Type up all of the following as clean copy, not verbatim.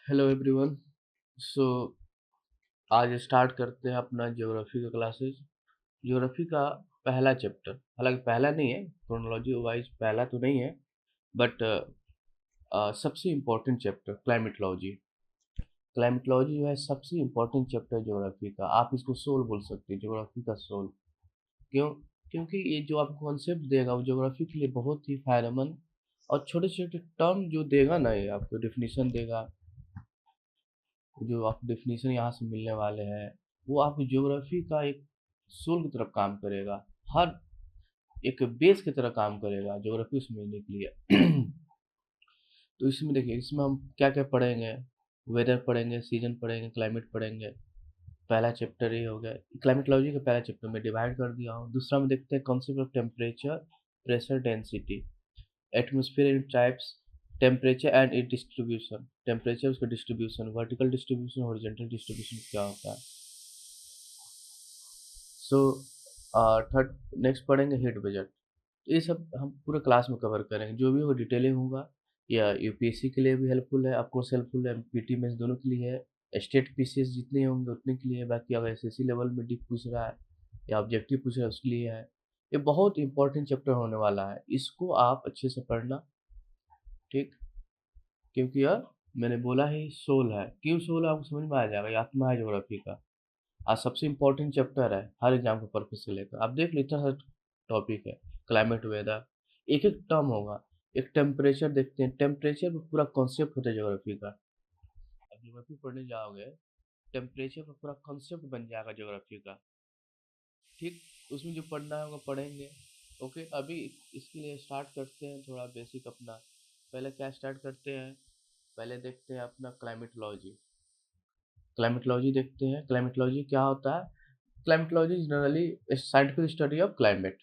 Hello everyone. सो आज start करते हैं अपना ज्योग्राफी का क्लासेस। ज्योग्राफी का पहला चैप्टर, हालांकि पहला नहीं है, क्रोनोलॉजी वाइज पहला तो नहीं है, बट सबसे इम्पोर्टेंट चैप्टर क्लाइमेटोलॉजी। क्लाइमेटोलॉजी जो है सबसे इम्पोर्टेंट चैप्टर ज्योग्राफी का। आप इसको सोल बोल सकते हैं, ज्योग्राफी का सोल। क्यों? क्योंकि ये जो आपको कॉन्सेप्ट देगा वो ज्योग्राफी के लिए बहुत ही फायदेमंद, और छोटे छोटे टर्म जो देगा ना, ये आपको डेफिनेशन देगा। जो आपको डेफिनेशन यहाँ से मिलने वाले हैं, वो आपकी ज्योग्राफी का एक सोल की तरफ काम करेगा। हर एक बेस की तरह काम करेगा ज्योग्राफी समझने के लिए। तो इसमें देखिए, इसमें हम क्या क्या पढ़ेंगे। वेदर पढ़ेंगे, सीजन पढ़ेंगे, क्लाइमेट पढ़ेंगे। पहला चैप्टर ये हो गया। क्लाइमेटोलॉजी का पहला चैप्टर में डिवाइड कर दिया हूँ। दूसरा में देखते हैं concept of temperature, pressure, density, atmosphere in types, temperature and it distribution. Temperature उसका distribution, vertical distribution, horizontal distribution क्या होता है। सो थर्ड नेक्स्ट पढ़ेंगे हीट बजट। ये सब हम पूरे क्लास में कवर करेंगे, जो भी होगा डिटेलिंग होगा। या यूपीएससी के लिए भी हेल्पफुल है, आपको हेल्पफुल है, पीटी में दोनों के लिए है। स्टेट पीसीएस जितने होंगे उतने के लिए है। बाकी अगर एसएससी लेवल में डीप पूछ रहा है या ऑब्जेक्टिव पूछ रहा है उसके लिए है। ये बहुत इंपॉर्टेंट चैप्टर होने वाला है, इसको आप अच्छे से पढ़ना। ठीक? क्योंकि यार मैंने बोला ही सोल है, क्यों सोल है आपको समझ में आ जाएगा। ये आत्मा है ज्योग्राफी का। आज सबसे इम्पोर्टेंट चैप्टर है हर एग्जाम के पर्पज से लेकर। आप देख लो इतना सारा टॉपिक है। क्लाइमेट, वेदर, एक एक टर्म होगा। एक टेम्परेचर देखते हैं, टेम्परेचर में पूरा कॉन्सेप्ट होता है ज्योग्राफी का। अब ज्योग्राफी पढ़ने जाओगे, टेम्परेचर का पूरा कॉन्सेप्ट बन जाएगा ज्योग्राफी का। ठीक? उसमें जो पढ़ना है वो पढ़ेंगे। ओके, अभी इसके लिए स्टार्ट करते हैं थोड़ा बेसिक अपना। पहले क्या स्टार्ट करते हैं, पहले देखते हैं अपना क्लाइमेटोलॉजी। क्लाइमेटोलॉजी देखते हैं, क्लाइमेटोलॉजी क्या होता है। Climatology generally scientific study of climate.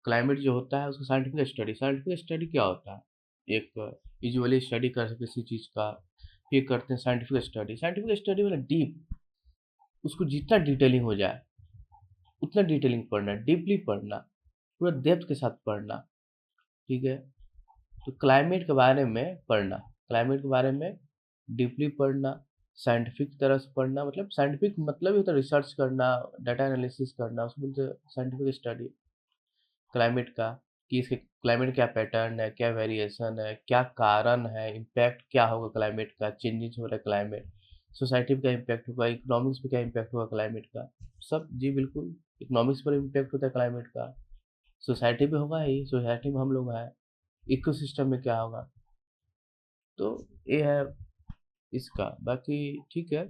Climate जो होता है उसका साइंटिफिक स्टडी। साइंटिफिक स्टडी क्या होता है, एक यूजुअली स्टडी कर किसी चीज़ का, फिर करते हैं साइंटिफिक स्टडी। साइंटिफिक स्टडी मतलब डीप, उसको जितना डिटेलिंग हो जाए उतना डिटेलिंग पढ़ना, डीपली पढ़ना, पूरा डेप्थ के साथ पढ़ना। ठीक है? तो क्लाइमेट के बारे में पढ़ना, क्लाइमेट के बारे में डीपली पढ़ना, साइंटिफिक तरह से पढ़ना। मतलब साइंटिफिक मतलब ही होता है रिसर्च करना, डाटा एनालिसिस करना, उसको बोलते हैं साइंटिफिक स्टडी क्लाइमेट का। कि इसके क्लाइमेट क्या पैटर्न है, क्या वेरिएशन है, क्या कारण है, इम्पैक्ट क्या होगा क्लाइमेट का, चेंजेस हो रहा है क्लाइमेट, सोसाइटी पे क्या इम्पैक्ट होगा, इकोनॉमिक्स पे क्या इम्पैक्ट होगा क्लाइमेट का। सब जी बिल्कुल, इकोनॉमिक्स पर इम्पैक्ट होता है क्लाइमेट का, सोसाइटी पे होगा ही, सोसाइटी में हम लोग हैं, इकोसिस्टम में क्या होगा। तो ये है इसका। बाकी ठीक है।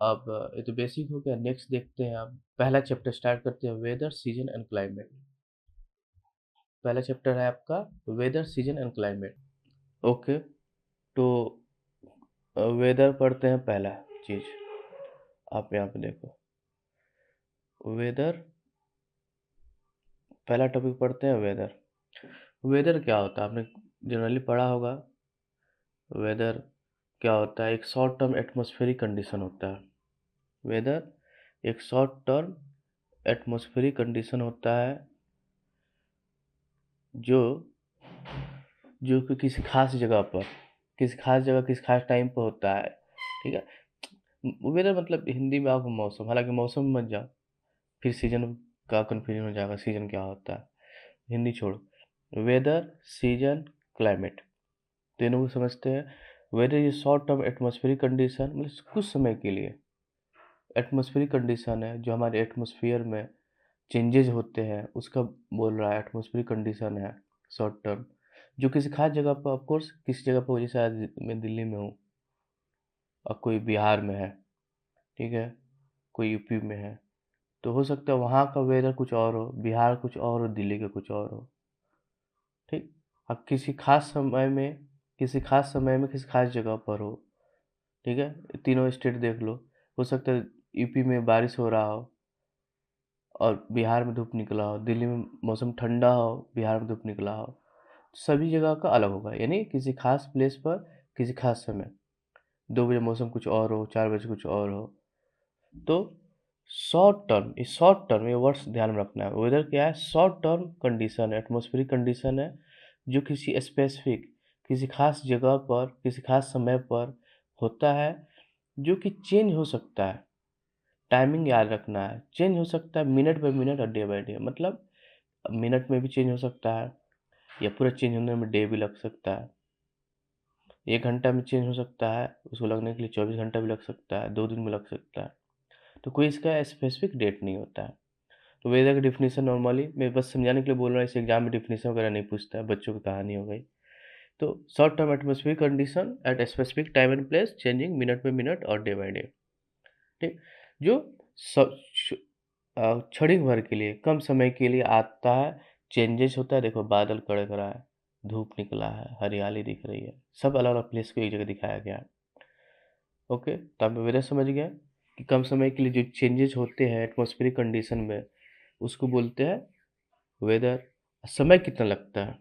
अब ये तो बेसिक हो गया। नेक्स्ट देखते हैं, अब पहला चैप्टर स्टार्ट करते हैं, वेदर, सीजन एंड क्लाइमेट। पहला चैप्टर है आपका weather, season and climate. Okay, तो वेदर पढ़ते हैं पहला चीज। आप यहाँ पे देखो, वेदर पहला टॉपिक पढ़ते हैं, वेदर। वेदर क्या होता है आपने जनरली पढ़ा होगा। वेदर क्या होता है, एक शॉर्ट टर्म एटमॉस्फेरिक कंडीशन होता है। वेदर एक शॉर्ट टर्म एटमॉस्फेरिक कंडीशन होता है, जो जो कि किसी खास जगह पर, किसी खास जगह, किसी खास टाइम पर होता है। ठीक है? वेदर मतलब हिंदी में आपको मौसम, हालांकि मौसम में मत जाओ, फिर सीजन का कंफ्यूजन हो जाएगा, सीजन क्या होता है। हिंदी छोड़ो, वेदर, सीजन, क्लाइमेट, तीनों को समझते हैं। वेदर ये शॉर्ट टर्म एटमॉस्फेरिक कंडीशन, मतलब कुछ समय के लिए एटमॉस्फेरिक कंडीशन है, जो हमारे एटमॉस्फेयर में चेंजेस होते हैं उसका बोल रहा है, एटमॉस्फेरिक कंडीशन है शॉर्ट टर्म। जो किसी खास जगह पर, ऑफ कोर्स किसी जगह पर, जैसे आज मैं दिल्ली में हूँ और कोई बिहार में है, ठीक है, कोई यूपी में है, तो हो सकता है वहाँ का वेदर कुछ और हो, बिहार कुछ और हो, दिल्ली का कुछ और हो। ठीक? अब किसी खास समय में, किसी खास समय में किसी खास जगह पर हो। ठीक है? तीनों स्टेट देख लो, हो सकता है यूपी में बारिश हो रहा हो और बिहार में धूप निकला हो, दिल्ली में मौसम ठंडा हो, बिहार में धूप निकला हो। सभी जगह का अलग होगा, यानी किसी खास प्लेस पर किसी खास समय, 2 बजे मौसम कुछ और हो, 4 बजे कुछ और हो। तो शॉर्ट टर्म, इस शॉर्ट टर्म ये वर्ड्स ध्यान में रखना है। वेदर क्या है, शॉर्ट टर्म कंडीशन है, एटमॉस्फेरिक कंडीशन है, जो किसी स्पेसिफिक, किसी खास जगह पर, किसी खास समय पर होता है जो कि चेंज हो सकता है। टाइमिंग याद रखना है, चेंज हो सकता है मिनट बाय मिनट और डे बाय डे। मतलब मिनट में भी चेंज हो सकता है या पूरा चेंज होने में डे भी लग सकता है। 1 घंटा में चेंज हो सकता है, उसको लगने के लिए 24 घंटा भी लग सकता है, 2 दिन भी लग सकता है। तो कोई इसका स्पेसिफिक डेट नहीं होता है। तो वेदर का डेफिनेशन नॉर्मली मैं बस समझाने के लिए बोल रहा हूँ, इस एग्जाम में डेफिनेशन वगैरह नहीं पूछता है, बच्चों की कहानी हो गई। तो short term atmospheric condition at specific time and place changing minute by minute और डे बाय डे। ठीक, जो क्षणिक भर के लिए, कम समय के लिए आता है, चेंजेस होता है। देखो बादल कड़क रहा है, धूप निकला है, हरियाली दिख रही है, सब अलग अलग प्लेस को एक जगह दिखाया गया है। ओके, तो आप वेदर समझ गए कि कम समय के लिए जो चेंजेस होते हैं एटमॉस्फेरिक कंडीशन में, उसको बोलते हैं वेदर। समय कितना लगता है,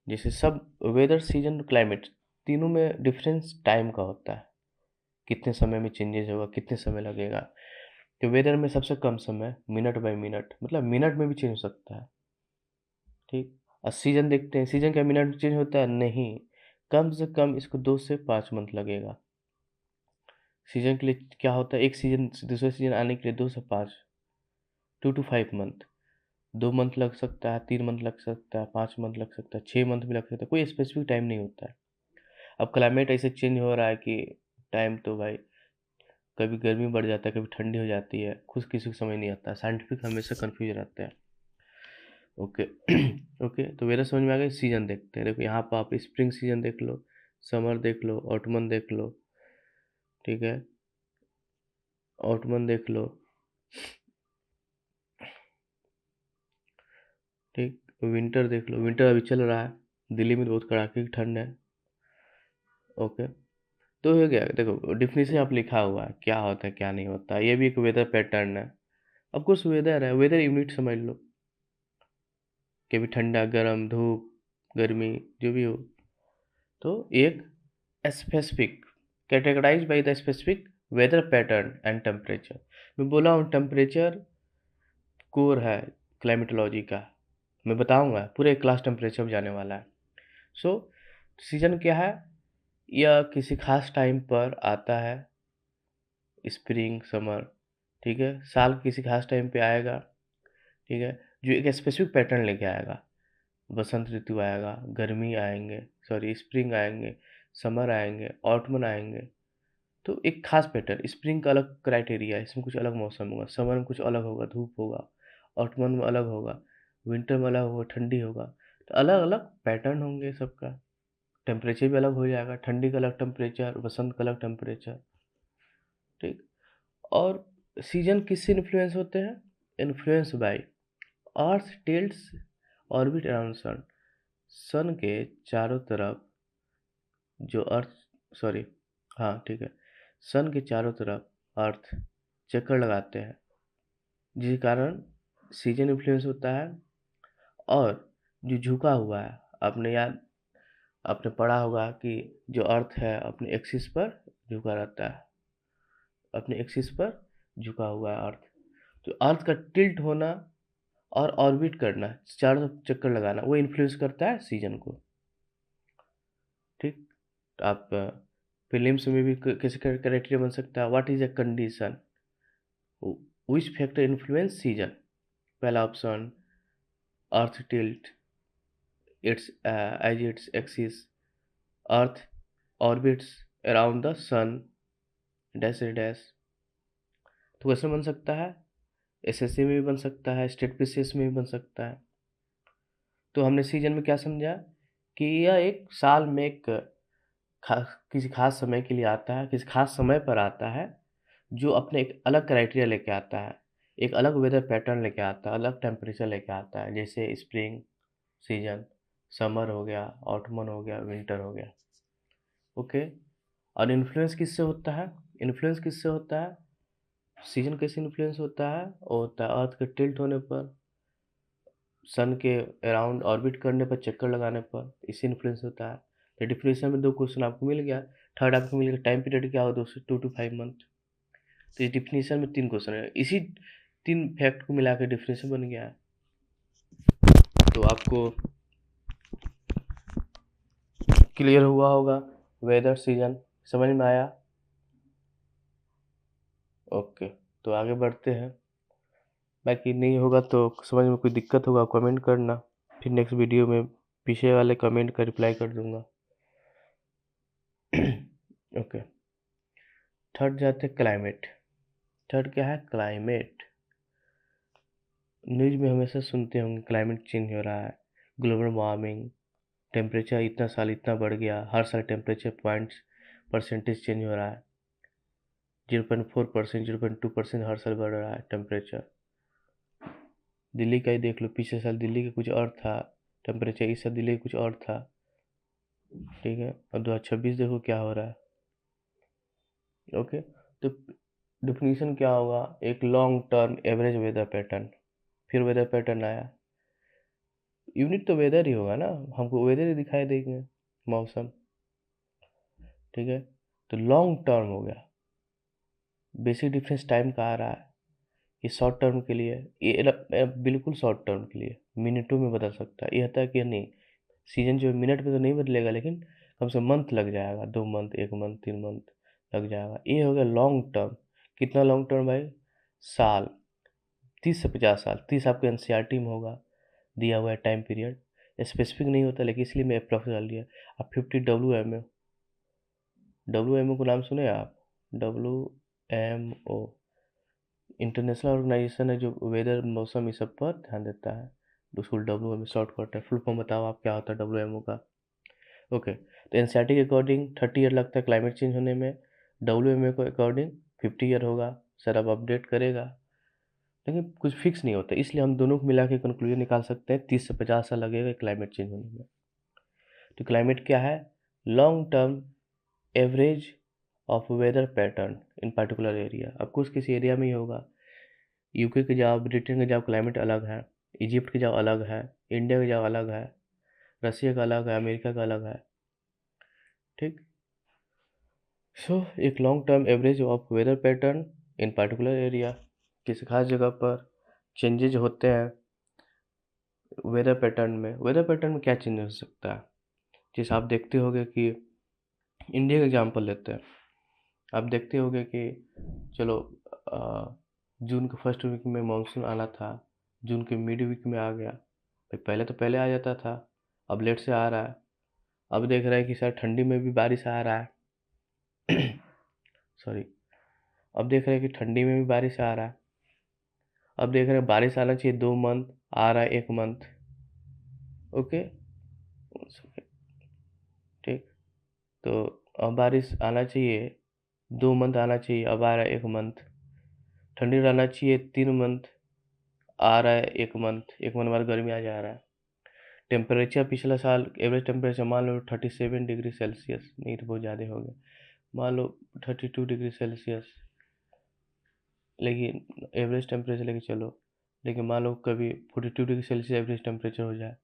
जैसे सब वेदर सीजन क्लाइमेट तीनों में डिफरेंस टाइम का होता है, कितने समय में चेंजेस होगा, कितने समय लगेगा। तो वेदर में सबसे कम समय मिनट बाय मिनट, मतलब मिनट में भी चेंज हो सकता है। ठीक, और सीजन देखते हैं, सीजन क्या मिनट में चेंज होता है? नहीं, कम से कम इसको 2 से 5 मंथ लगेगा। सीजन के लिए क्या होता है, एक सीजन से दूसरे सीजन आने के लिए 2 से 5, 2 to 5 मंथ। 2 मंथ लग सकता है, 3 मंथ लग सकता है, 5 मंथ लग सकता है, 6 मंथ भी लग सकता है, कोई स्पेसिफिक टाइम नहीं होता है। अब क्लाइमेट ऐसे चेंज हो रहा है कि टाइम तो भाई कभी गर्मी बढ़ जाता है, कभी ठंडी हो जाती है, खुद किसी को समझ नहीं आता, साइंटिफिक हमेशा कंफ्यूज रहता है। ओके ओके, तो मेरा समझ में आ गया। सीजन देखते हैं, देखो यहाँ पर आप स्प्रिंग सीजन देख लो, समर देख लो, ऑटमन देख लो। ठीक है, ऑटमन देख लो। ठीक, विंटर देख लो, विंटर अभी चल रहा है, दिल्ली में बहुत कड़ाके की ठंड है। ओके, तो हो गया। देखो डिफिनेशन आप लिखा हुआ है, क्या होता है क्या नहीं होता है, ये भी एक वेदर पैटर्न है। ऑफ कोर्स वेदर है, वेदर यूनिट समझ लो, कभी ठंडा, गर्म, धूप, गर्मी, जो भी हो। तो एक specific, categorise by the specific weather pattern and temperature. मैं बोला हूँ टेम्परेचर कोर है क्लाइमेटोलॉजी का, मैं बताऊंगा, पूरे क्लास टेम्परेचर में जाने वाला है। सो सीजन क्या है, यह किसी खास टाइम पर आता है, स्प्रिंग, समर। ठीक है, साल किसी खास टाइम पे आएगा। ठीक है, जो एक स्पेसिफिक पैटर्न लेके आएगा। बसंत ऋतु आएगा, गर्मी आएंगे, सॉरी स्प्रिंग आएंगे, समर आएंगे, ऑटमन आएंगे। तो एक खास पैटर्न, स्प्रिंग का अलग क्राइटेरिया है, इसमें कुछ अलग मौसम होगा, समर में कुछ अलग होगा, धूप होगा, ऑटमन में अलग होगा, विंटर में अलग होगा, ठंडी होगा। तो अलग अलग पैटर्न होंगे सबका, टेम्परेचर भी अलग हो जाएगा, ठंडी का अलग टेम्परेचर, बसंत का अलग टेम्परेचर। ठीक, और सीजन किससे इन्फ्लुएंस होते हैं? Influence by earth tilts orbit around sun. Sun के चारों तरफ जो अर्थ, सॉरी, हाँ ठीक है, सन के चारों तरफ अर्थ चक्कर लगाते हैं, जिस कारण सीजन इन्फ्लुएंस होता है। और जो झुका हुआ है, आपने याद, आपने पढ़ा होगा कि जो अर्थ है अपने एक्सिस पर झुका रहता है, अपने एक्सिस पर झुका हुआ है अर्थ। तो अर्थ का टिल्ट होना और ऑर्बिट करना, चारों तरफ चक्कर लगाना, वो इन्फ्लुएंस करता है सीजन को। ठीक, तो आप प्रीलिम्स में भी कैसे क्राइटेरिया बन सकता है, what is a condition which factor influence season. पहला option, earth tilt its as its axis, earth orbits around the sun, dash dash. तो क्वेश्चन बन सकता है, एसएससी में भी बन सकता है, स्टेट पीसीएस में भी बन सकता है। तो हमने सीजन में क्या समझा कि यह एक साल में एक किसी खास समय के लिए आता है, किसी खास समय पर आता है, जो अपने एक अलग क्राइटेरिया लेके आता है, एक अलग वेदर पैटर्न लेके आता है, अलग टेम्परेचर लेके आता है, जैसे स्प्रिंग सीजन, समर हो गया, ऑटमन हो गया, विंटर हो गया। ओके, और इन्फ्लुएंस किससे होता है? इन्फ्लुएंस किससे होता है? सीजन कैसे इन्फ्लुएंस होता है? वो होता है अर्थ के टिल्ट होने पर, सन के अराउंड ऑर्बिट करने पर, चक्कर लगाने पर, इससे इन्फ्लुएंस होता है। तो डिफिनेशन में 2 क्वेश्चन आपको मिल गया। थर्ड आपको मिल गया टाइम पीरियड क्या होगा, 2 to 5 मंथ। तो इस डिफिनेशन में 3 क्वेश्चन है, इसी 3 फैक्ट को मिला के डिफिनेशन बन गया है। तो आपको क्लियर हुआ होगा, वेदर सीजन समझ में आया? ओके, तो आगे बढ़ते हैं। बाकी नहीं होगा तो समझ में कोई दिक्कत होगा कमेंट करना, फिर नेक्स्ट वीडियो में पीछे वाले कमेंट का रिप्लाई कर दूंगा। ओके, थर्ड जाते क्लाइमेट। थर्ड क्या है? क्लाइमेट। न्यूज़ में हमेशा सुनते होंगे क्लाइमेट चेंज हो रहा है, ग्लोबल वार्मिंग, टेम्परेचर इतना साल इतना बढ़ गया, हर साल टेम्परेचर पॉइंट्स परसेंटेज चेंज हो रहा है, 0.4%, 0.2% हर साल बढ़ रहा है टेम्परेचर। दिल्ली का ही देख लो, पिछले साल दिल्ली का कुछ और था टेम्परेचर, इस साल दिल्ली का कुछ और था। ठीक है, अब 2026 देखो क्या हो रहा है। ओके, तो डिफिनीशन क्या होगा? एक long term average weather pattern. फिर वेदर पैटर्न आया, यूनिट तो वेदर ही होगा ना, हमको वेदर ही दिखाई देंगे, मौसम। ठीक है, तो लॉन्ग टर्म हो गया। बेसिक डिफरेंस टाइम का आ रहा है, ये शॉर्ट टर्म के लिए, ये बिल्कुल शॉर्ट टर्म के लिए मिनटों में बदल सकता है। ये होता है कि नहीं, सीजन जो है मिनट में तो नहीं बदलेगा, लेकिन कम से मंथ लग जाएगा, 2 मंथ, 1 मंथ, 3 मंथ लग जाएगा। ये हो गया लॉन्ग टर्म। कितना लॉन्ग टर्म भाई? साल, 30 से 50 साल। 30 आपके एनसीईआरटी में होगा, दिया हुआ है टाइम पीरियड, स्पेसिफिक नहीं होता, लेकिन इसलिए मैं अप्रॉक्स डाल दिया। अब 50 WMO। WMO को नाम सुने आप? WMO इंटरनेशनल ऑर्गेनाइजेशन है जो वेदर मौसम इस सब पर ध्यान देता है, तो उसको WMO शॉर्ट कट है। फुल फॉर्म बताओ आप क्या होता है WMO का? ओके, तो एनसीईआरटी के अकॉर्डिंग 30 ईयर लगता है क्लाइमेट चेंज होने में, WMO के अकॉर्डिंग 50 ईयर होगा। सर अब अपडेट करेगा, लेकिन कुछ फिक्स नहीं होता, इसलिए हम दोनों को मिला के कंक्लूजन निकाल सकते हैं 30 से 50 साल लगेगा क्लाइमेट चेंज होने में। तो क्लाइमेट क्या है? Long term average of weather pattern in particular area. अब कुछ किसी एरिया में ही होगा। यूके की जगह, ब्रिटेन की जगह क्लाइमेट अलग है, इजिप्ट की जगह अलग है, इंडिया की जगह अलग है, रसिया का अलग है, अमेरिका का अलग है। ठीक, सो एक long term average of weather pattern in particular area, किसी खास जगह पर चेंजेज होते हैं वेदर पैटर्न में। वेदर पैटर्न में क्या चेंज हो सकता है? जैसे आप देखते होंगे कि इंडिया का एग्जांपल लेते हैं, आप देखते होंगे कि चलो जून के फर्स्ट वीक में मानसून आना था, जून के मिड वीक में आ गया। भाई पहले तो पहले आ जाता था, अब लेट से आ रहा है। अब देख रहे हैं कि सर ठंडी में भी बारिश आ रहा है। सॉरी, अब देख रहे हैं कि ठंडी में भी बारिश आ रहा है। अब देख रहे हैं बारिश आना चाहिए 2 मंथ, आ रहा है 1 मंथ। ओके, ठीक, तो अब बारिश आना चाहिए 2 मंथ, आना चाहिए, अब आ रहा है 1 मंथ। ठंडी रहना चाहिए 3 मंथ, आ रहा है 1 मंथ, 1 मंथ बाद गर्मी आ जा रहा है। टेम्परेचर पिछला साल एवरेज टेम्परेचर मान लो 37 डिग्री सेल्सियस, नहीं तो बहुत ज़्यादा हो गया, मान लो 32 डिग्री सेल्सियस, लेकिन एवरेज टेम्परेचर लेके चलो, लेकिन मान लो कभी 42 डिग्री सेल्सियस एवरेज टेम्परेचर हो जाए।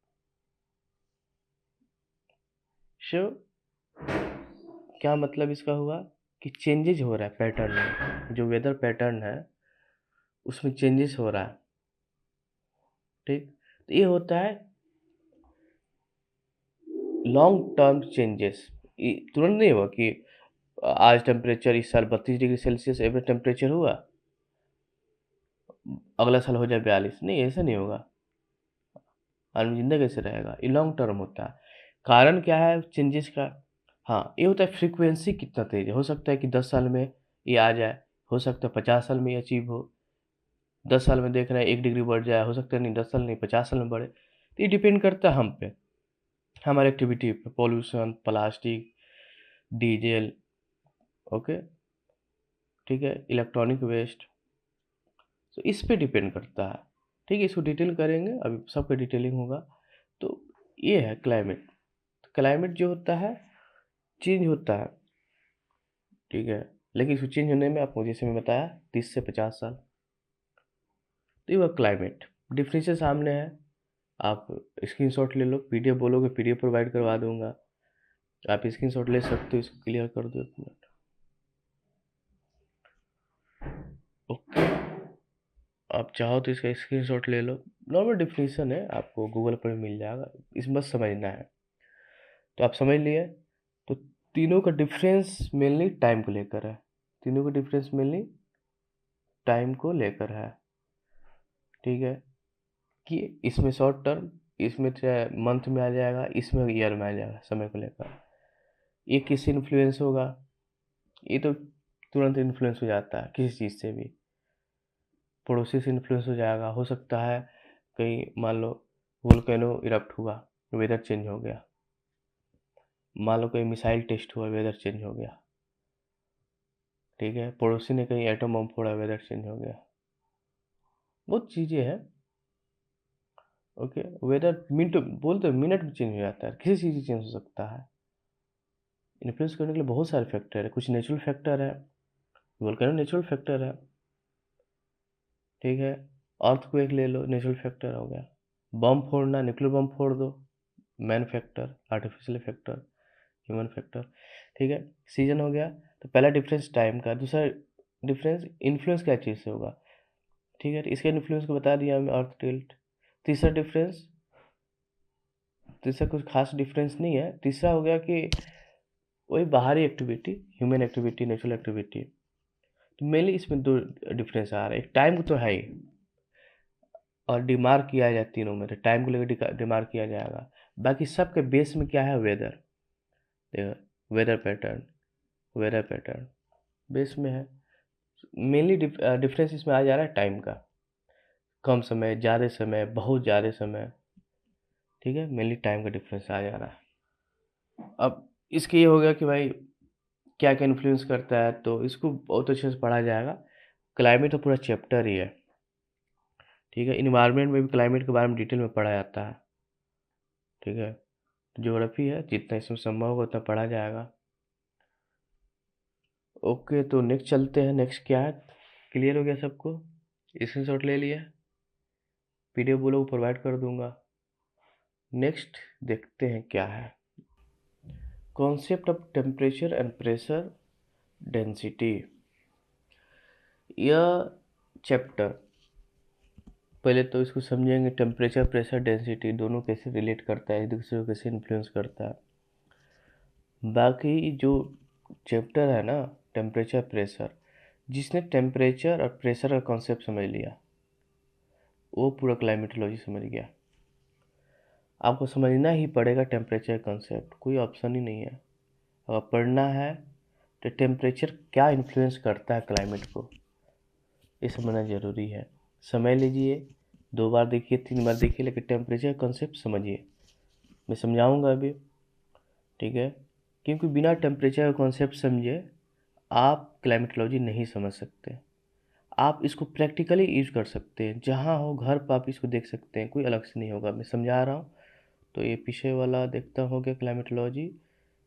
सो क्या मतलब इसका हुआ कि चेंजेज हो रहा है पैटर्न में, जो वेदर पैटर्न है उसमें चेंजेस हो रहा है। ठीक, तो ये होता है लॉन्ग टर्म चेंजेस। तुरंत नहीं हुआ कि आज टेम्परेचर इस साल 32 डिग्री सेल्सियस एवरेज टेम्परेचर हुआ, अगला साल हो जाए 42, नहीं ऐसा नहीं होगा। आदमी जिंदा कैसे रहेगा? ये लॉन्ग टर्म होता है। कारण क्या है चेंजेस का? हाँ, ये होता है फ्रीक्वेंसी कितना तेज है। हो सकता है कि 10 साल में ये आ जाए, हो सकता है 50 साल में ये अचीव हो। 10 साल में देख रहे हैं 1 डिग्री बढ़ जाए, हो सकता है नहीं 10 साल नहीं 50 साल में बढ़े। तो ये डिपेंड करता है हम पे, हमारे एक्टिविटी पे, पॉल्यूशन, प्लास्टिक, डीजल, ओके, ठीक है, इलेक्ट्रॉनिक वेस्ट, तो इस पे डिपेंड करता है। ठीक है, इसको डिटेल करेंगे, अभी सबका डिटेलिंग होगा। तो ये है क्लाइमेट। तो क्लाइमेट जो होता है चेंज होता है, ठीक है, लेकिन इसको चेंज होने में आपको जैसे मैं बताया 30 से 50 साल। तो ये वह क्लाइमेट डिफरेंसेस सामने है, आप स्क्रीनशॉट ले लो, पीडीएफ बोलोगे पीडीएफ प्रोवाइड करवा दूंगा, आप स्क्रीनशॉट ले सकते हो, इसको क्लियर कर दो 1 मिनट। ओके, आप चाहो तो इसका स्क्रीनशॉट ले लो, नॉर्मल डिफिनीशन है, आपको गूगल पर मिल जाएगा, इसमें बस समझना है। तो आप समझ लिए, तो तीनों का डिफरेंस मेनली टाइम को लेकर है, तीनों का डिफरेंस मेनली टाइम को लेकर है, ठीक है, कि इसमें शॉर्ट टर्म, इसमें मंथ में आ जाएगा, इसमें ईयर में आ जाएगा, समय को लेकर। ये किससे इन्फ्लुएंस होगा? ये तो तुरंत इन्फ्लुएंस हो जाता है किसी चीज़ से भी, पड़ोसी से इन्फ्लुएंस हो जाएगा, हो सकता है कहीं मान लो वोल्केनो इरप्ट हुआ, वेदर चेंज हो गया, मान लो कहीं मिसाइल टेस्ट हुआ, वेदर चेंज हो गया, ठीक है, पड़ोसी ने कहीं एटम बम फोड़ा, वेदर चेंज हो गया, बहुत चीज़ें हैं। ओके, वेदर मिनट बोलते मिनट में चेंज हो जाता है, किसी चीज़ से चेंज हो सकता है। इन्फ्लुएंस करने के लिए बहुत सारे फैक्टर है, कुछ नेचुरल फैक्टर है, वोल्केनो नेचुरल फैक्टर है, ठीक है, अर्थक्वेक ले लो, नेचुरल फैक्टर हो गया, बम फोड़ना, न्यूक्लियर बम फोड़ दो, man factor, artificial factor, human factor, ठीक है। सीजन हो गया, तो पहला डिफरेंस टाइम का, दूसरा डिफरेंस इन्फ्लुएंस क्या चीज़ से होगा, ठीक है, तो इसके इन्फ्लुएंस को बता दिया हमें, अर्थ टिल्ट। तीसरा डिफरेंस, तीसरा कुछ खास डिफरेंस नहीं है, तीसरा हो गया कि वही बाहरी activity, human activity, natural activity, तो मेनली इसमें दो डिफरेंस आ रहा है। एक टाइम तो है ही, और डिमार्क किया जाए तीनों में, तो टाइम को लेकर डिमार्क किया जाएगा। बाकी सबके बेस में क्या है, वेदर, देखो weather pattern, weather pattern base में है। मेनली डिफरेंस इसमें आ जा रहा है टाइम का, कम समय, ज़्यादा समय, बहुत ज़्यादा समय, ठीक है, मेनली टाइम का डिफरेंस आ जा रहा है। अब इसके ये हो गया कि भाई क्या क्या इन्फ्लुएंस करता है, तो इसको बहुत अच्छे से पढ़ा जाएगा। क्लाइमेट तो पूरा चैप्टर ही है, ठीक है, इन्वायरमेंट में भी क्लाइमेट के बारे में डिटेल में पढ़ा जाता है, ठीक है, ज्योग्राफी है, जितना इसमें संभव होगा उतना पढ़ा जाएगा। ओके, तो नेक्स्ट चलते हैं। नेक्स्ट क्या है, क्लियर हो गया सबको? स्क्रीनशॉट ले लिया, पीडीएफ बोलो प्रोवाइड कर दूंगा। नेक्स्ट देखते हैं क्या है, concept of temperature and pressure density. यह चैप्टर पहले तो इसको समझेंगे, टेम्परेचर प्रेशर डेंसिटी दोनों कैसे रिलेट करता है, एक दूसरे को कैसे इन्फ्लुएंस करता है। बाकी जो चैप्टर है ना, टेम्परेचर प्रेशर, जिसने टेम्परेचर और प्रेशर का कॉन्सेप्ट समझ लिया वो पूरा क्लाइमेटोलॉजी समझ गया। आपको समझना ही पड़ेगा टेम्परेचर कॉन्सेप्ट, कोई ऑप्शन ही नहीं है। अगर पढ़ना है तो टेम्परेचर क्या इन्फ्लुएंस करता है क्लाइमेट को, ये समझना ज़रूरी है। समय लीजिए, 2 बार देखिए, 3 बार देखिए, लेकिन टेम्परेचर कॉन्सेप्ट समझिए। मैं समझाऊंगा अभी, ठीक है, क्योंकि बिना टेम्परेचर का कॉन्सेप्ट समझे आप क्लाइमेटोलॉजी नहीं समझ सकते। आप इसको प्रैक्टिकली यूज कर सकते हैं, जहाँ हो घर पर आप इसको देख सकते हैं, कोई अलग से नहीं होगा। मैं समझा रहा हूँ, तो ये पीछे वाला देखता हो गया climatology,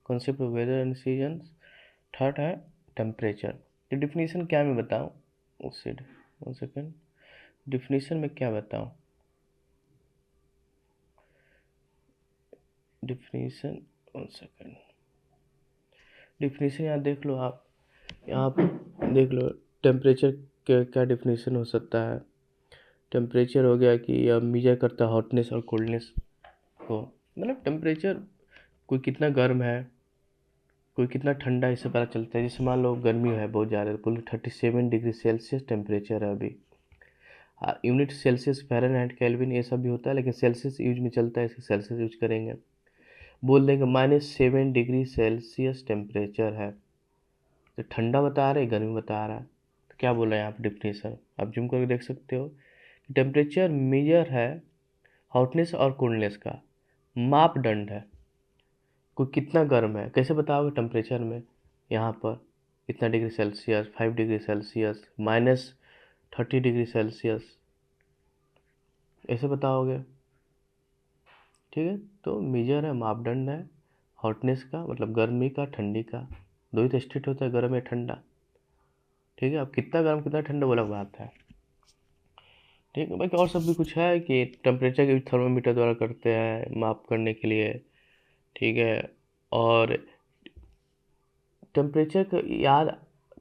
concept of weather and seasons. Third है टेम्परेचर। तो डिफिनीशन क्या मैं बताऊँ उससे, 1 सेकेंड, डिफिनीशन में क्या बताऊँ, डिफिनीशन 1 सेकेंड, डिफिनीशन यहाँ देख लो आप, यहाँ आप देख लो टेम्परेचर क्या क्या डिफिनीशन हो सकता है। टेम्परेचर हो गया कि यह मेजर करता है हॉटनेस और कोल्डनेस को, मतलब टेम्परेचर कोई कितना गर्म है, कोई कितना ठंडा, इससे पता चलता है। जैसे मान लो गर्मी है बहुत ज़्यादा, तो बोलो 37 डिग्री सेल्सियस टेम्परेचर है अभी। यूनिट सेल्सियस, फ़ारेनहाइट, केल्विन ये सब भी होता है, लेकिन सेल्सियस यूज में चलता है, इसके सेल्सियस यूज करेंगे। बोल देंगे -7 डिग्री सेल्सियस टेम्परेचर है, तो ठंडा बता रहे, गर्मी बता रहा है, तो क्या बोल रहे हैं आप डिफिनेशन, आप जूम करके देख सकते हो। टेम्परेचर मेजर है हॉटनेस और कोल्डनेस का, मापदंड है, कोई कितना गर्म है, कैसे बताओगे टेम्परेचर में, यहाँ पर इतना degree Celsius, 5 degree Celsius, -30 degree Celsius, ऐसे बताओगे, ठीक है। तो मेजर है, मापदंड है, हॉटनेस का मतलब गर्मी का, ठंडी का, दो ही तो स्टेट होता है, गर्म या ठंडा, ठीक है। अब कितना गर्म कितना ठंडा वो अलग बात है, ठीक है। बाकी और सब भी कुछ है कि टेम्परेचर के थर्मामीटर द्वारा करते हैं माप करने के लिए, ठीक है। और टेम्परेचर का याद,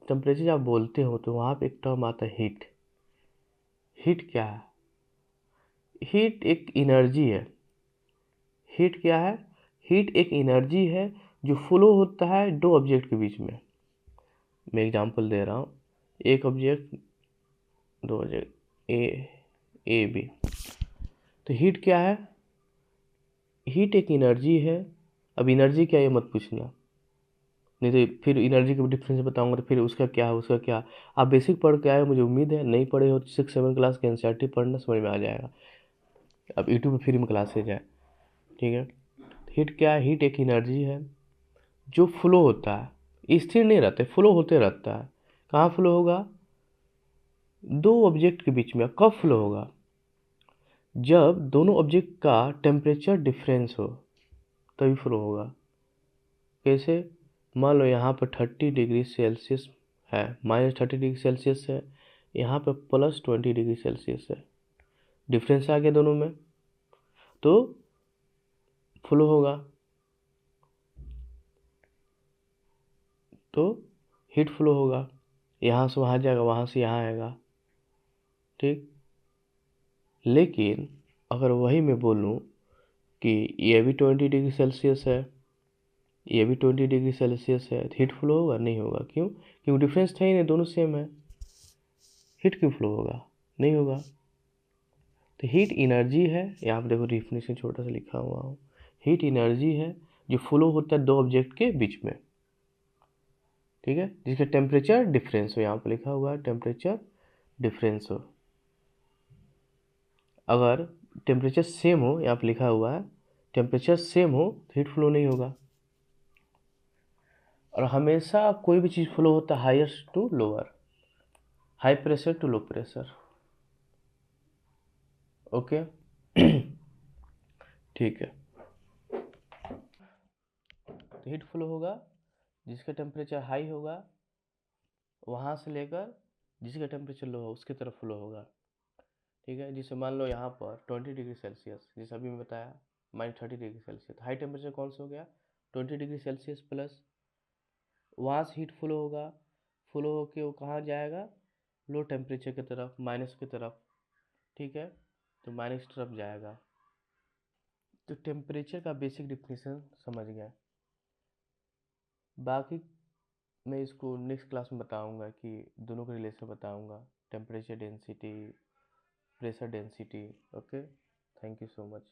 टेम्परेचर जब आप बोलते हो तो वहाँ पे एक टर्म आता है हीट। हीट क्या है, हीट एक एनर्जी है। हीट क्या है, हीट एक एनर्जी है जो फ्लो होता है दो ऑब्जेक्ट के बीच में। मैं एग्जांपल दे रहा हूँ, एक ऑब्जेक्ट दो हो जाएगा ए बी। तो हीट क्या है? हीट एक एनर्जी है। अब एनर्जी क्या है ये मत पूछना, नहीं तो फिर एनर्जी के डिफरेंस बताऊंगा तो फिर उसका क्या है उसका क्या। आप बेसिक पढ़ के आए हो, मुझे उम्मीद है। नहीं पढ़े हो तो 6-7 क्लास के एनसीईआरटी पढ़ना, समझ में आ जाएगा। अब यूट्यूब पे फ्री में क्लासेज है, ठीक है। हीट क्या है? हीट एक एनर्जी है जो फ्लो होता है, स्थिर नहीं रहता है, फ्लो होते रहता है। कहाँ फ्लो होगा? दो ऑब्जेक्ट के बीच में। कब फ्लो होगा? जब दोनों ऑब्जेक्ट का टेम्परेचर डिफरेंस हो तभी फ्लो होगा। कैसे? मान लो यहाँ पर 30 डिग्री सेल्सियस है, -30 डिग्री सेल्सियस है, यहाँ पर +20 डिग्री सेल्सियस है, डिफरेंस आ गया दोनों में, तो फ्लो होगा। तो हीट फ्लो होगा, यहाँ से वहाँ जाएगा, वहाँ से यहाँ आएगा, ठीक। लेकिन अगर वही मैं बोलूँ कि ये भी 20 डिग्री सेल्सियस है, ये भी 20 डिग्री सेल्सियस है, तो हीट फ्लो होगा? नहीं होगा। क्यों? क्योंकि डिफरेंस था ही नहीं, दोनों सेम है। हीट क्यों फ्लो होगा? नहीं होगा। तो हीट एनर्जी है, यहाँ पे देखो डिफिनेशन छोटा सा लिखा हुआ हो। हीट एनर्जी है जो फ्लो होता है दो ऑब्जेक्ट के बीच में, ठीक है, जिसका टेम्परेचर डिफरेंस हो। यहाँ पे लिखा हुआ है टेम्परेचर डिफरेंस हो। अगर टेम्परेचर सेम हो, यहाँ पे लिखा हुआ है टेम्परेचर सेम हो तो हीट फ्लो नहीं होगा। और हमेशा कोई भी चीज़ फ्लो होता है highest to lower, high pressure to low pressure. Okay. ठीक है। तो हीट फ्लो होगा जिसका टेम्परेचर हाई होगा, वहाँ से लेकर जिसका टेम्परेचर लो हो उसकी तरफ फ्लो होगा, ठीक है। जैसे मान लो यहाँ पर 20 डिग्री सेल्सियस, जैसे अभी मैं बताया, -30 डिग्री सेल्सियस, हाई टेम्परेचर कौन सा हो गया? 20 डिग्री सेल्सियस प्लस। वहाँ से हीट फ्लो होगा, फ्लो होके वो कहाँ जाएगा? लो टेम्परेचर की तरफ, माइनस की तरफ, ठीक है। तो माइनस की तरफ जाएगा। तो टेम्परेचर का बेसिक डिफिनेशन समझ गया। बाकी मैं इसको नेक्स्ट क्लास में बताऊंगा कि दोनों का रिलेशन बताऊंगा, temperature density, pressure density. Okay, thank you so much.